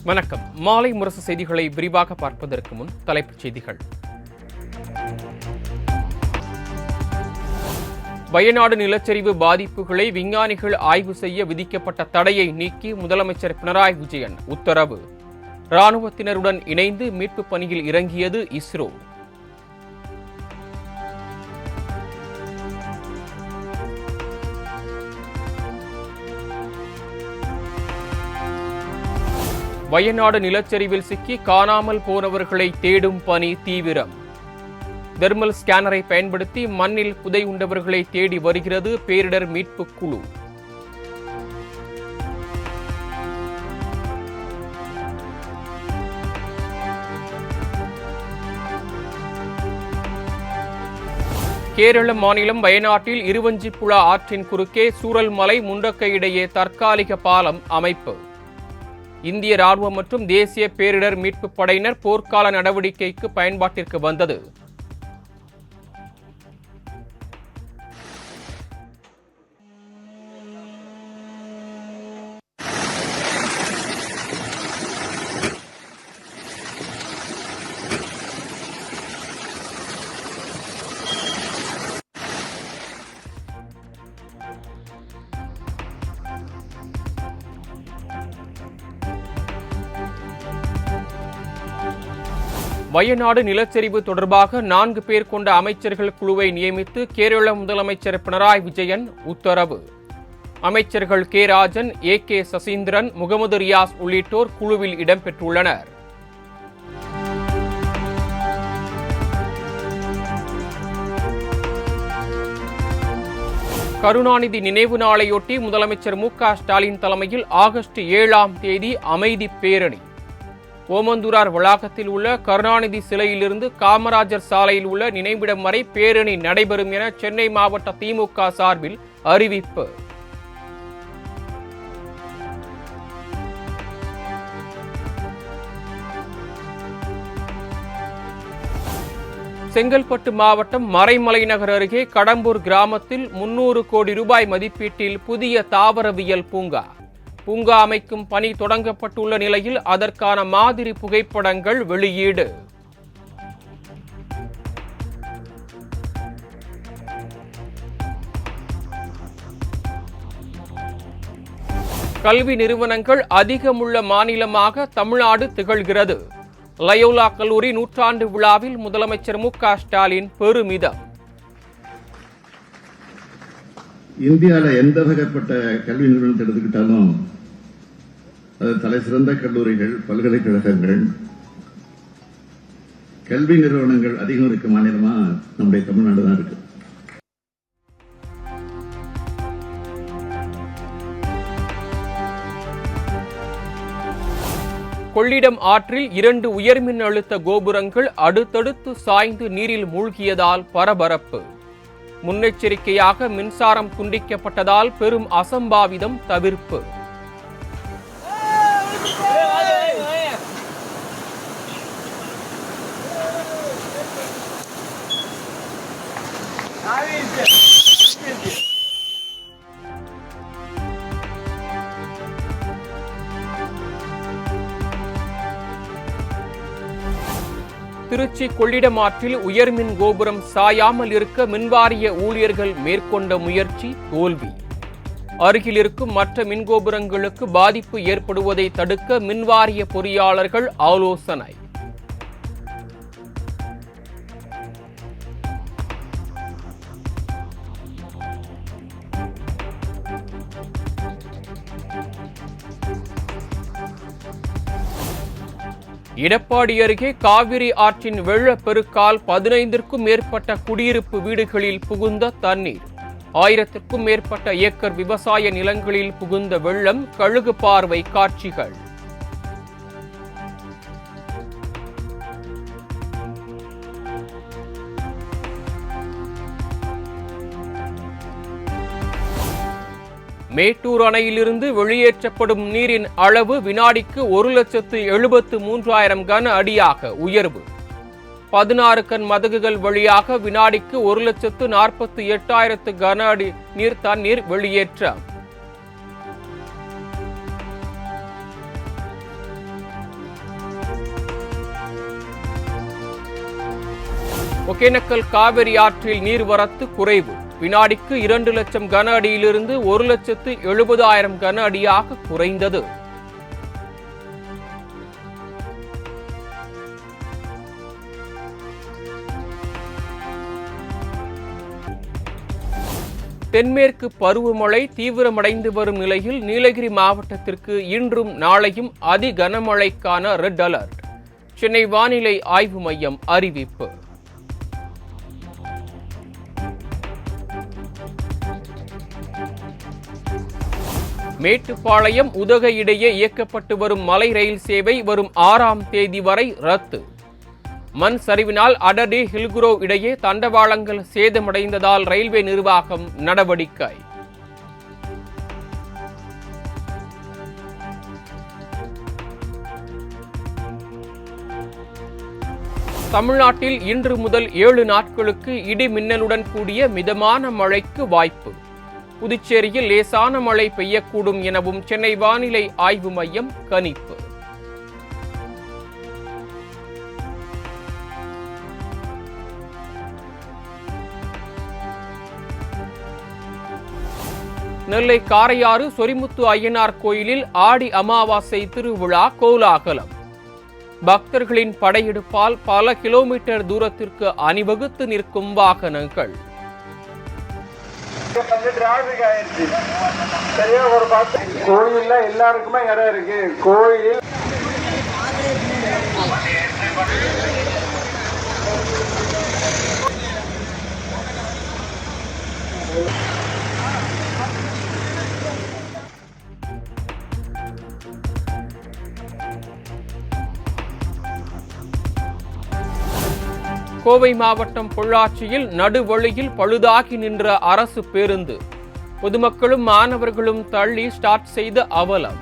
வணக்கம். மாலை முரசு செய்திகளை விரிவாக பார்ப்பதற்கு முன் தலைப்புச் செய்திகள். வயநாடு நிலச்சரிவு பாதிப்புகளை விஞ்ஞானிகள் ஆய்வு செய்ய விதிக்கப்பட்ட தடையை நீக்கி முதலமைச்சர் பினராயி விஜயன் உத்தரவு. ராணுவத்தினருடன் இணைந்து மீட்புப் பணியில் இறங்கியது இஸ்ரோ. வயநாடு நிலச்சரிவில் சிக்கி காணாமல் போனவர்களை தேடும் பணி தீவிரம். தெர்மல் ஸ்கேனரை பயன்படுத்தி மண்ணில் புதை உண்டவர்களை தேடி வருகிறது பேரிடர் மீட்பு குழு. கேரள மாநிலம் வயநாட்டில் இருவஞ்சிப்புழா ஆற்றின் குறுக்கே சூரல்மலை முண்டக்கை இடையே தற்காலிக பாலம் அமைப்பு. இந்திய ராணுவம் மற்றும் தேசிய பேரிடர் மீட்புப் படையினர் போர்க்கால நடவடிக்கைக்கு பயன்பாட்டிற்கு வந்தது. வயநாடு நிலச்சரிவு தொடர்பாக 4 பேர் கொண்ட அமைச்சர்கள் குழுவை நியமித்து கேரள முதலமைச்சர் பினராயி விஜயன் உத்தரவு. அமைச்சர்கள் கே ராஜன், ஏ.கே. சசீந்திரன், முகமது ரியாஸ் உள்ளிட்டோர் குழுவில் இடம்பெற்றுள்ளனர். கருணாநிதி நினைவு நாளையொட்டி முதலமைச்சர் மு.க. ஸ்டாலின் தலைமையில் ஆகஸ்ட் 7ஆம் தேதி அமைதி பேரணி. ஓமந்தூரார் வளாகத்தில் உள்ள கருணாநிதி சிலையிலிருந்து காமராஜர் சாலையில் உள்ள நினைவிடம் வரை பேரணி நடைபெறும் என சென்னை மாவட்ட திமுக சார்பில் அறிவிப்பு. செங்கல்பட்டு மாவட்டம் மறைமலைநகர் அருகே கடம்பூர் கிராமத்தில் 300 கோடி ரூபாய் மதிப்பீட்டில் புதிய தாவரவியல் பூங்கா அமைக்கும் பணி தொடங்கப்பட்டுள்ள நிலையில் அதற்கான மாதிரி புகைப்படங்கள் வெளியீடு. கல்வி நிறுவனங்கள் அதிகமுள்ள மாநிலமாக தமிழ்நாடு திகழ்கிறது. லயோலா கல்லூரி 100ஆண்டு விழாவில் முதலமைச்சர் மு.க. ஸ்டாலின் பெருமிதம். இந்தியாவில் எந்த வகைப்பட்ட கல்வி நிறுவனத்தை எடுத்துக்கிட்டாலும் அது தலை சிறந்த கல்லூரிகள், பல்கலைக்கழகங்கள், கல்வி நிறுவனங்கள் அதிகம் இருக்க மாநிலமா நம்முடைய தமிழ்நாடு தான் இருக்கு. கொள்ளிடம் ஆற்றில் 2 உயர்மின் அழுத்த கோபுரங்கள் அடுத்தடுத்து சாய்ந்து நீரில் மூழ்கியதால் பரபரப்பு. முன்னெச்சரிக்கையாக மின்சாரம் துண்டிக்கப்பட்டதால் பெரும் அசம்பாவிதம் தவிர்ப்பு. திருச்சி கொள்ளிடம் ஆற்றில் உயர்மின் கோபுரம் சாயாமல் இருக்க மின்வாரிய ஊழியர்கள் மேற்கொண்ட முயற்சி தோல்வி. அருகில் இருக்கும் மற்ற மின்கோபுரங்களுக்கு பாதிப்பு ஏற்படுவதை தடுக்க மின்வாரிய பொறியாளர்கள் ஆலோசனை. எடப்பாடி அருகே காவிரி ஆற்றின் வெள்ளப்பெருக்கால் 15க்கும் மேற்பட்ட குடியிருப்பு வீடுகளில் புகுந்த தண்ணீர். 1000க்கும் மேற்பட்ட ஏக்கர் விவசாய நிலங்களில் புகுந்த வெள்ளம், கழுகு பார்வை காட்சிகள். மேட்டூர் அணையிலிருந்து வெளியேற்றப்படும் நீரின் அளவு வினாடிக்கு 1,73,000 கன அடியாக உயர்வு. 16 கன் மதகுகள் வழியாக வினாடிக்கு 1,48,000 கன அடி தண்ணீர் வெளியேற்றம். ஒகேனக்கல் காவிரி ஆற்றில் நீர்வரத்து குறைவு. வினாடிக்கு 2 லட்சம் கன அடியிலிருந்து 1,70,000 கன அடியாக குறைந்தது. தென்மேற்கு பருவமழை தீவிரமடைந்து வரும் நிலையில் நீலகிரி மாவட்டத்திற்கு இன்றும் நாளையும் அதி கனமழைக்கான ரெட் அலர்ட். சென்னை வானிலை ஆய்வு மையம் அறிவிப்பு. மேட்டுப்பாளையம் உதகை இடையே இயக்கப்பட்டு வரும் மலை ரயில் சேவை வரும் 6ஆம் தேதி வரை ரத்து. மண் சரிவினால் அடடி ஹில்குரோவ் இடையே தண்டவாளங்கள் சேதமடைந்ததால் ரயில்வே நிர்வாகம் நடவடிக்கை. தமிழ்நாட்டில் இன்று முதல் 7 நாட்களுக்கு இடி மின்னலுடன் கூடிய மிதமான மழைக்கு வாய்ப்பு. புதுச்சேரியில் லேசான மழை பெய்யக்கூடும் எனவும் சென்னை வானிலை ஆய்வு மையம் கணிப்பு. நெல்லை காரையாறு சொரிமுத்து அய்யனார் கோயிலில் ஆடி அமாவாசை திருவிழா கோலாகலம். பக்தர்களின் படையெடுப்பால் பல கிலோமீட்டர் தூரத்திற்கு அணிவகுத்து நிற்கும் வாகனங்கள். கோயில்ல எல்லாருக்குமே இடம் இருக்கு. கோயில் கோவை மாவட்டம் பொள்ளாச்சியில் நடுவழியில் பழுதாகி நின்ற அரசு பேருந்து. பொதுமக்களும் மாணவர்களும் தள்ளி ஸ்டார்ட் செய்த அவலம்.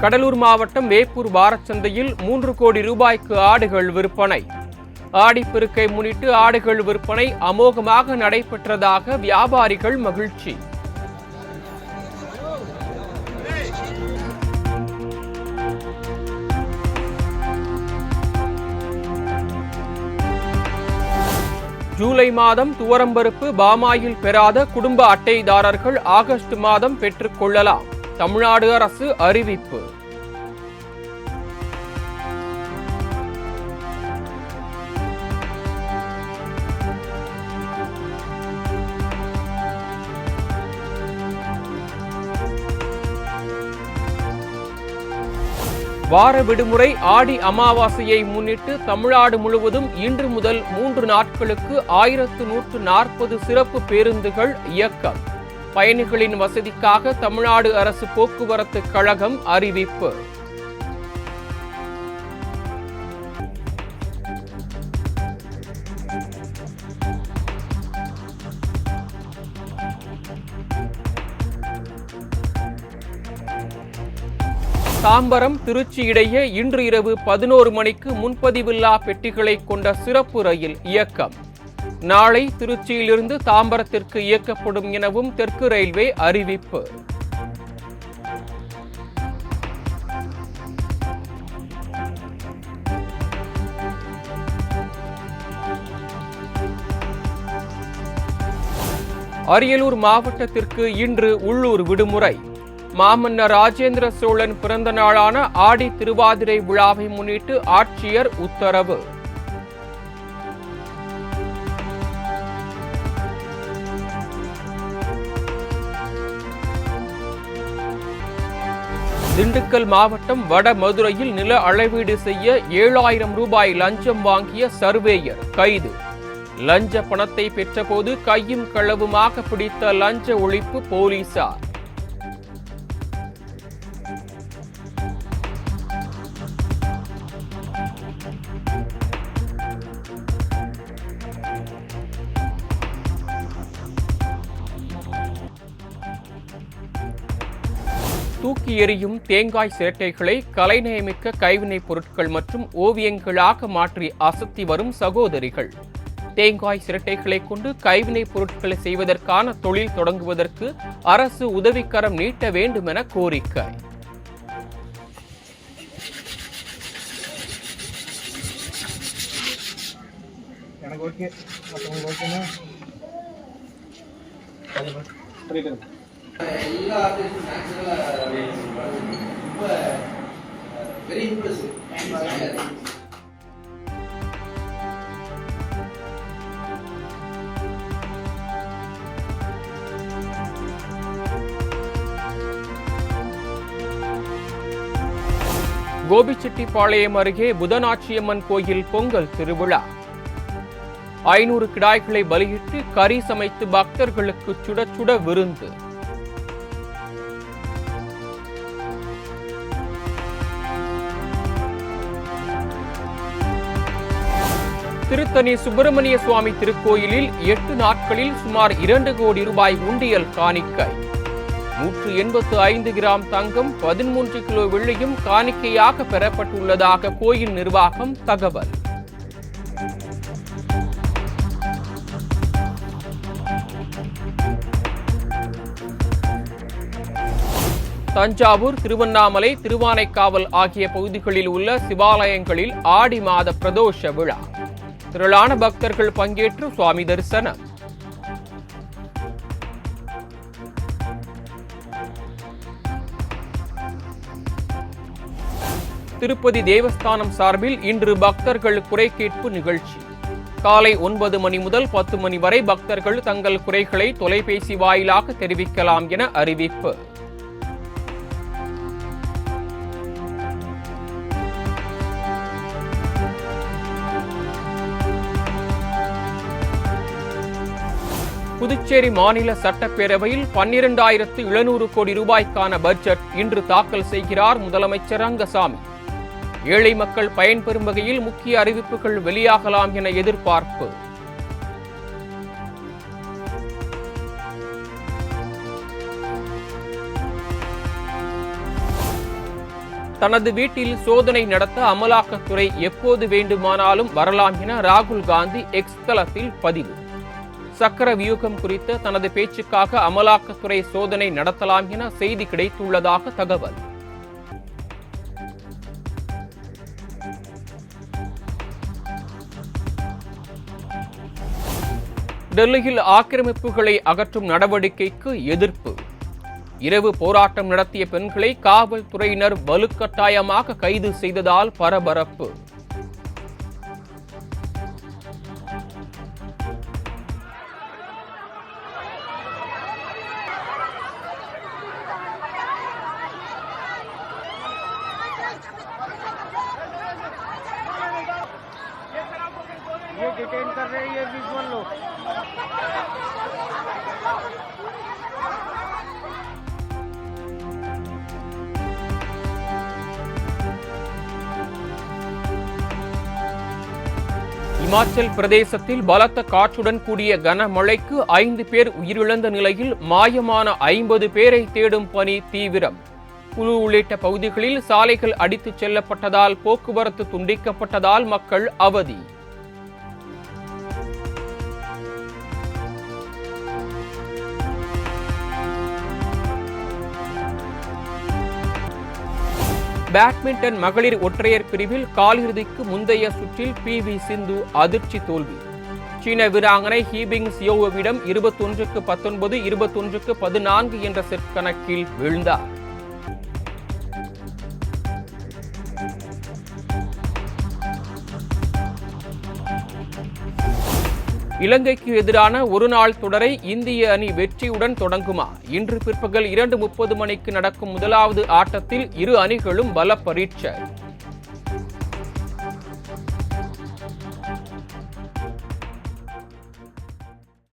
கடலூர் மாவட்டம் வேப்பூர் வாரச்சந்தையில் 3 கோடி ரூபாய்க்கு ஆடுகள் விற்பனை. ஆடிப்பெருக்கை முன்னிட்டு ஆடுகள் விற்பனை அமோகமாக நடைபெற்றதாக வியாபாரிகள் மகிழ்ச்சி. ஜூலை மாதம் துவரம்பருப்பு பாமாயில் பெறாத குடும்ப அட்டைதாரர்கள் ஆகஸ்ட் மாதம் பெற்றுக் கொள்ளலாம். தமிழ்நாடு அரசு அறிவிப்பு. வார விடுமுறை ஆடி அமாவாசையை முன்னிட்டு தமிழ்நாடு முழுவதும் இன்று முதல் 3 நாட்களுக்கு 1140 சிறப்பு பேருந்துகள் இயக்கம். பயணிகளின் வசதிக்காக தமிழ்நாடு அரசு போக்குவரத்து கழகம் அறிவிப்பு. தாம்பரம் திருச்சி இடையே இன்று இரவு 11 மணிக்கு முன்பதிவில்லா பெட்டிகளை கொண்ட சிறப்பு ரயில் இயக்கம். நாளை திருச்சியிலிருந்து தாம்பரத்திற்கு இயக்கப்படும் எனவும் தெற்கு ரயில்வே அறிவிப்பு. அரியலூர் மாவட்டத்திற்கு இன்று உள்ளூர் விடுமுறை. மாமன்னர் ராஜேந்திர சோழன் பிறந்த நாளான ஆடி திருவாதிரை விழாவை முன்னிட்டு ஆட்சியர் உத்தரவு. திண்டுக்கல் மாவட்டம் வடமதுரையில் நில அளவீடு செய்ய 7,000 ரூபாய் லஞ்சம் வாங்கிய சர்வேயர் கைது. லஞ்ச பணத்தை பெற்றபோது கையும் களவுமாக பிடித்த லஞ்ச ஒழிப்பு போலீசார். தூக்கி எறியும் தேங்காய் சிரட்டைகளை கலைநயமிக்க கைவினைப் பொருட்கள் மற்றும் ஓவியங்களாக மாற்றி அசத்தி வரும் சகோதரிகள். தேங்காய் சிரட்டைகளை கொண்டு கைவினைப் பொருட்களை செய்வதற்கான தொழில் தொடங்குவதற்கு அரசு உதவிக்கரம் நீட்ட வேண்டும் என கோரிக்கை. கோபிச்செட்டிப்பாளையம் அருகே புதனாச்சியம்மன் கோயில் பொங்கல் திருவிழா. 500 கிடாய்களை பலியிட்டு கறி சமைத்து பக்தர்களுக்கு சுட சுட விருந்து. திருத்தணி சுப்பிரமணிய சுவாமி திருக்கோயிலில் 8 நாட்களில் சுமார் 2 கோடி ரூபாய் உண்டியல் காணிக்கை. 185 கிராம் தங்கம், 13 கிலோ வெள்ளியும் காணிக்கையாக பெறப்பட்டுள்ளதாக கோயில் நிர்வாகம் தகவல். தஞ்சாவூர், திருவண்ணாமலை, திருவானைக்காவல் ஆகிய பகுதிகளில் உள்ள சிவாலயங்களில் ஆடி மாத பிரதோஷ விழா. திரளான பக்தர்கள் பங்கேற்று சுவாமி தரிசனம். திருப்பதி தேவஸ்தானம் சார்பில் இன்று பக்தர்கள் குறை கேட்பு நிகழ்ச்சி. காலை 9 மணி முதல் 10 மணி வரை பக்தர்கள் தங்கள் குறைகளை தொலைபேசி வாயிலாக தெரிவிக்கலாம் என அறிவிப்பு. புதுச்சேரி மாநில சட்டப்பேரவையில் 12,700 கோடி ரூபாய்க்கான பட்ஜெட் இன்று தாக்கல் செய்கிறார் முதலமைச்சர் ரங்கசாமி. ஏழை மக்கள் பயன்பெறும் வகையில் முக்கிய அறிவிப்புகள் வெளியாகலாம் என எதிர்பார்ப்பு. தனது வீட்டில் சோதனை நடத்த அமலாக்கத்துறை எப்போது வேண்டுமானாலும் வரலாம் என ராகுல் காந்தி எக்ஸ் தளத்தில் பதிவு. சக்கர வியூகம் குறித்த தனது பேச்சுக்காக அமலாக்கத்துறை சோதனை நடத்தலாம் என செய்தி கிடைத்துள்ளதாக தகவல். டெல்லியில் ஆக்கிரமிப்புகளை அகற்றும் நடவடிக்கைக்கு எதிர்ப்பு. இரவு போராட்டம் நடத்திய பெண்களை காவல்துறையினர் வலுக்கட்டாயமாக கைது செய்ததால் பரபரப்பு. ये डिटेन कर रहे हैं, ये विजुअल लो। இமாச்சல் பிரதேசத்தில் பலத்த காற்றுடன் கூடிய கனமழைக்கு 5 பேர் உயிரிழந்த நிலையில் மாயமான 50 பேரை தேடும் பணி தீவிரம். குழு உள்ளிட்ட பகுதிகளில் சாலைகள் அடித்துச் செல்லப்பட்டதால் போக்குவரத்து துண்டிக்கப்பட்டதால் மக்கள் அவதி. பேட்மிண்டன் மகளிர் ஒற்றையர் பிரிவில் காலிறுதிக்கு முந்தைய சுற்றில் PV சிந்து அதிர்ச்சி தோல்வி. சீன வீராங்கனை ஹீபிங் சியோவிடம் 21-19, 21-14 என்ற செட் கணக்கில் வீழ்ந்தார். இலங்கைக்கு எதிரான ஒருநாள் தொடரை இந்திய அணி வெற்றியுடன் தொடங்குமா? இன்று பிற்பகல் 2:30 மணிக்கு நடக்கும் முதலாவது ஆட்டத்தில் இரு அணிகளும் பல பரீட்சை.